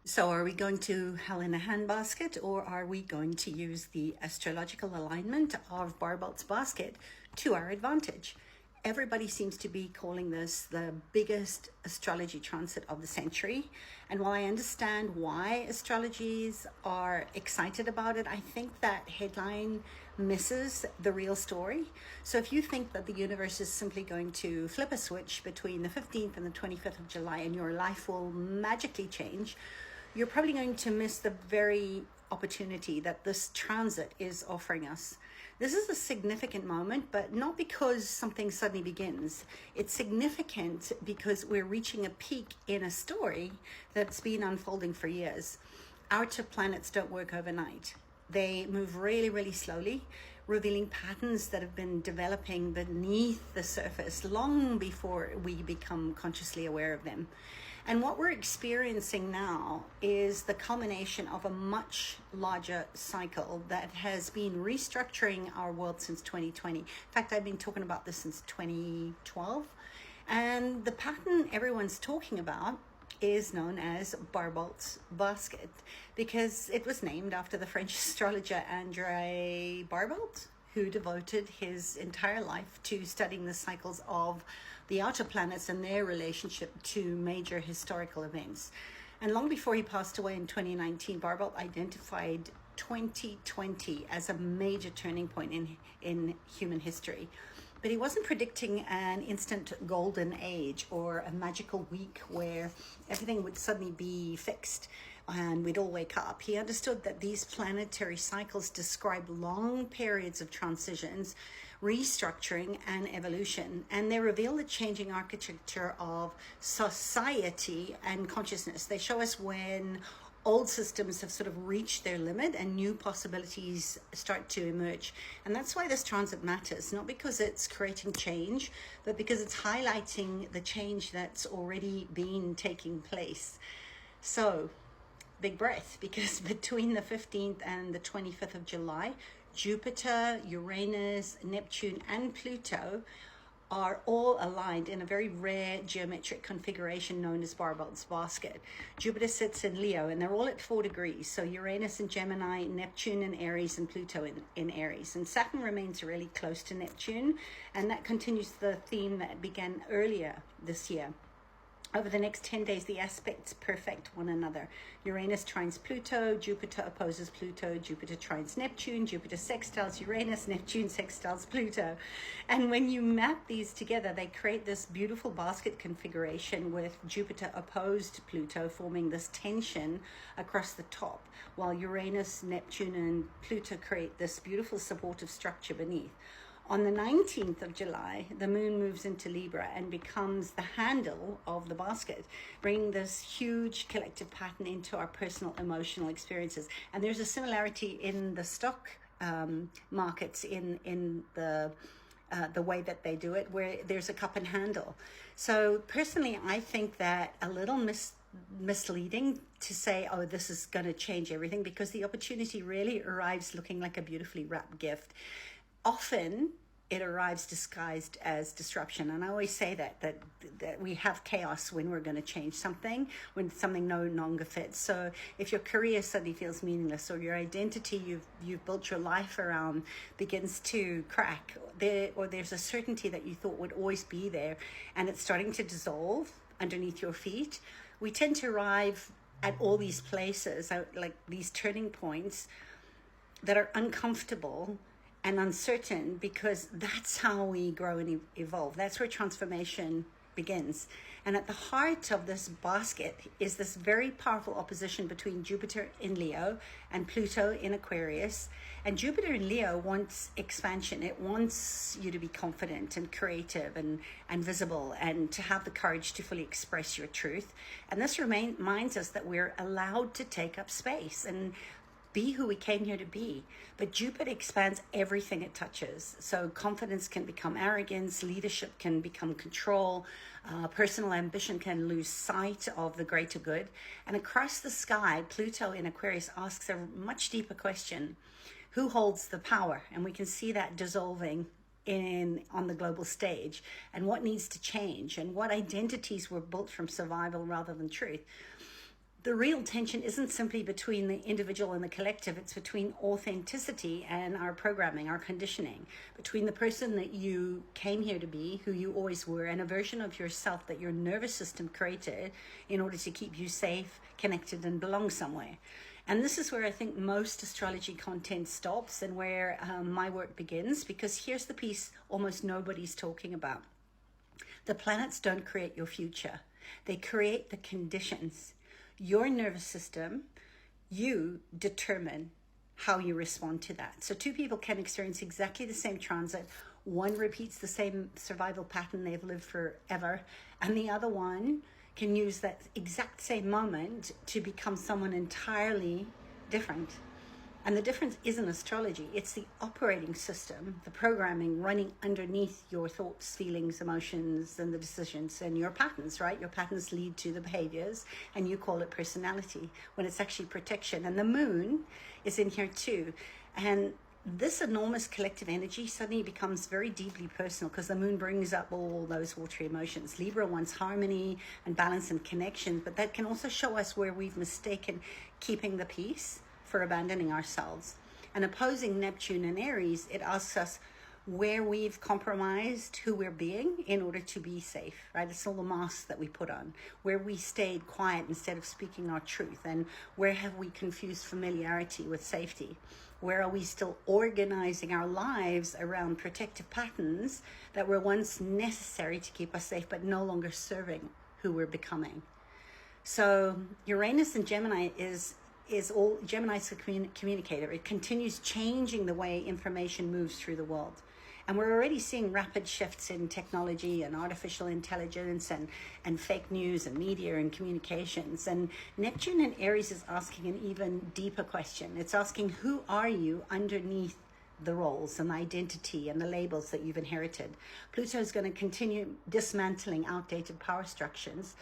So are we going to hell in a handbasket, or are we going to use the astrological alignment of Barbaults Basket to our advantage? Everybody seems to be calling this the biggest astrology transit of the century. And while I understand why astrologies are excited about it, I think that headline misses the real story. So if you think that the universe is simply going to flip a switch between the 15th and the 25th of July and your life will magically change, you're probably going to miss the very opportunity that this transit is offering us. This is a significant moment, but not because something suddenly begins. It's significant because we're reaching a peak in a story that's been unfolding for years. Our two planets don't work overnight. They move really, really slowly, revealing patterns that have been developing beneath the surface long before we become consciously aware of them. And what we're experiencing now is the culmination of a much larger cycle that has been restructuring our world since 2020. In fact, I've been talking about this since 2012. And the pattern everyone's talking about is known as Barbaults Basket because it was named after the French astrologer André Barbault, who devoted his entire life to studying the cycles of the outer planets and their relationship to major historical events. And long before he passed away in 2019, Barbault identified 2020 as a major turning point in human history. But he wasn't predicting an instant golden age or a magical week where everything would suddenly be fixed and we'd all wake up. He understood that these planetary cycles describe long periods of transitions, restructuring, and evolution, and they reveal the changing architecture of society and consciousness. They show us when old systems have sort of reached their limit and new possibilities start to emerge. And that's why this transit matters, not because it's creating change, but because it's highlighting the change that's already been taking place. So, big breath, because between the 15th and the 25th of July, Jupiter, Uranus, Neptune, and Pluto are all aligned in a very rare geometric configuration known as Barbaults Basket. Jupiter sits in Leo and they're all at 4 degrees. So Uranus in Gemini, Neptune in Aries, and Pluto in Aries. And Saturn remains really close to Neptune, and that continues the theme that began earlier this year. Over the next 10 days, the aspects perfect one another. Uranus trines Pluto, Jupiter opposes Pluto, Jupiter trines Neptune, Jupiter sextiles Uranus, Neptune sextiles Pluto. And when you map these together, they create this beautiful basket configuration with Jupiter opposed Pluto, forming this tension across the top, while Uranus, Neptune, and Pluto create this beautiful supportive structure beneath. On the 19th of July, the moon moves into Libra and becomes the handle of the basket, bringing this huge collective pattern into our personal emotional experiences. And there's a similarity in the stock markets in the way that they do it, where there's a cup and handle. So personally, I think that a little misleading to say, oh, this is going to change everything, because the opportunity really arrives looking like a beautifully wrapped gift. Often it arrives disguised as disruption. And I always say that we have chaos when we're going to change something, when something no longer fits. So if your career suddenly feels meaningless, or your identity you've built your life around begins to crack, or there's a certainty that you thought would always be there and it's starting to dissolve underneath your feet, we tend to arrive at all these places, like these turning points that are uncomfortable and uncertain, because that's how we grow and evolve. That's where transformation begins. And at the heart of this basket is this very powerful opposition between Jupiter in Leo and Pluto in Aquarius. And Jupiter in Leo wants expansion. It wants you to be confident and creative and visible, and to have the courage to fully express your truth. And this reminds us that we're allowed to take up space and be who we came here to be. But Jupiter expands everything it touches. So confidence can become arrogance, leadership can become control, personal ambition can lose sight of the greater good. And across the sky, Pluto in Aquarius asks a much deeper question: who holds the power? And we can see that dissolving on the global stage, and what needs to change, and what identities were built from survival rather than truth. The real tension isn't simply between the individual and the collective, it's between authenticity and our programming, our conditioning, between the person that you came here to be, who you always were, and a version of yourself that your nervous system created in order to keep you safe, connected, and belong somewhere. And this is where I think most astrology content stops and where my work begins, because here's the piece almost nobody's talking about. The planets don't create your future. They create the conditions. Your nervous system, you determine how you respond to that. So two people can experience exactly the same transit. One repeats the same survival pattern they've lived forever, and the other one can use that exact same moment to become someone entirely different. And the difference isn't astrology, it's the operating system, the programming running underneath your thoughts, feelings, emotions, and the decisions and your patterns, right? Your patterns lead to the behaviors, and you call it personality when it's actually protection. And the moon is in here too. And this enormous collective energy suddenly becomes very deeply personal because the moon brings up all those watery emotions. Libra wants harmony and balance and connection, but that can also show us where we've mistaken keeping the peace for abandoning ourselves. And opposing Neptune and Aries, it asks us where we've compromised who we're being in order to be safe, right? It's all the masks that we put on, where we stayed quiet instead of speaking our truth, and where have we confused familiarity with safety? Where are we still organizing our lives around protective patterns that were once necessary to keep us safe, but no longer serving who we're becoming? So Uranus and Gemini is all, Gemini's a communicator. It continues changing the way information moves through the world. And we're already seeing rapid shifts in technology and artificial intelligence and fake news and media and communications. And Neptune in Aries is asking an even deeper question. It's asking, who are you underneath the roles and identity and the labels that you've inherited? Pluto is going to continue dismantling outdated power structures,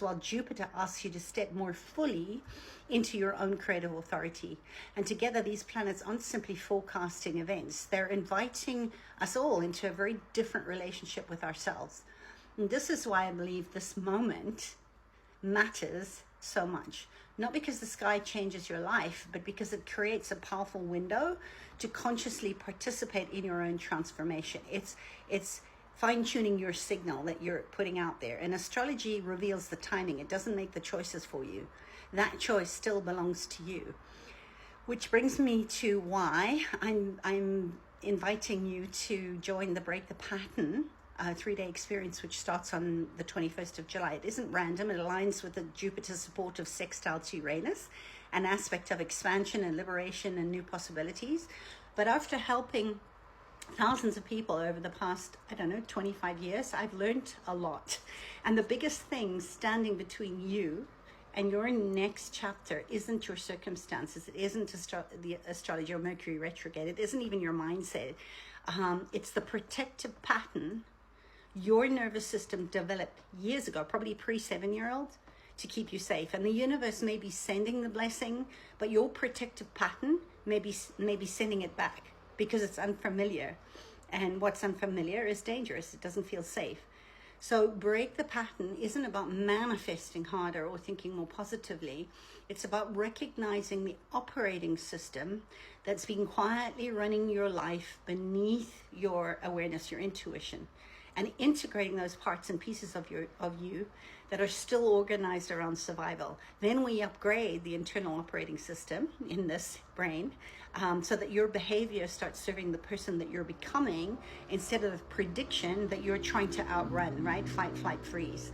while Jupiter asks you to step more fully into your own creative authority. And together, these planets aren't simply forecasting events, they're inviting us all into a very different relationship with ourselves. And this is why I believe this moment matters so much. Not because the sky changes your life, but because it creates a powerful window to consciously participate in your own transformation. It's fine-tuning your signal that you're putting out there. And astrology reveals the timing. It doesn't make the choices for you. That choice still belongs to you. Which brings me to why I'm inviting you to join the Break the Pattern 3-day experience, which starts on the 21st of July. It isn't random. It aligns with the Jupiter support of sextile to Uranus, an aspect of expansion and liberation and new possibilities. But after helping thousands of people over the past, 25 years, I've learned a lot. And the biggest thing standing between you and your next chapter isn't your circumstances. It isn't the astrology or Mercury retrograde. It isn't even your mindset. It's the protective pattern your nervous system developed years ago, probably pre-7-year-old, to keep you safe. And the universe may be sending the blessing, but your protective pattern may be sending it back because it's unfamiliar. And what's unfamiliar is dangerous. It doesn't feel safe. So break the pattern isn't about manifesting harder or thinking more positively. It's about recognizing the operating system that's been quietly running your life beneath your awareness, your intuition, and integrating those parts and pieces of you that are still organized around survival. Then we upgrade the internal operating system in this brain so that your behavior starts serving the person that you're becoming instead of the prediction that you're trying to outrun, right? Fight, flight, freeze.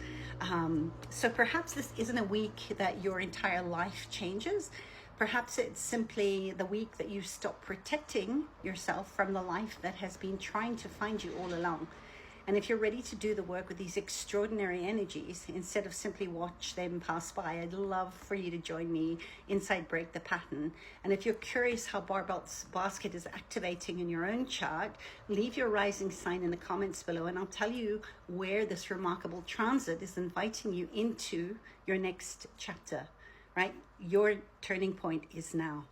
So perhaps this isn't a week that your entire life changes. Perhaps it's simply the week that you stop protecting yourself from the life that has been trying to find you all along. And if you're ready to do the work with these extraordinary energies, instead of simply watch them pass by, I'd love for you to join me inside Break the Pattern. And if you're curious how Barbaults Basket is activating in your own chart, leave your rising sign in the comments below, and I'll tell you where this remarkable transit is inviting you into your next chapter, right? Your turning point is now.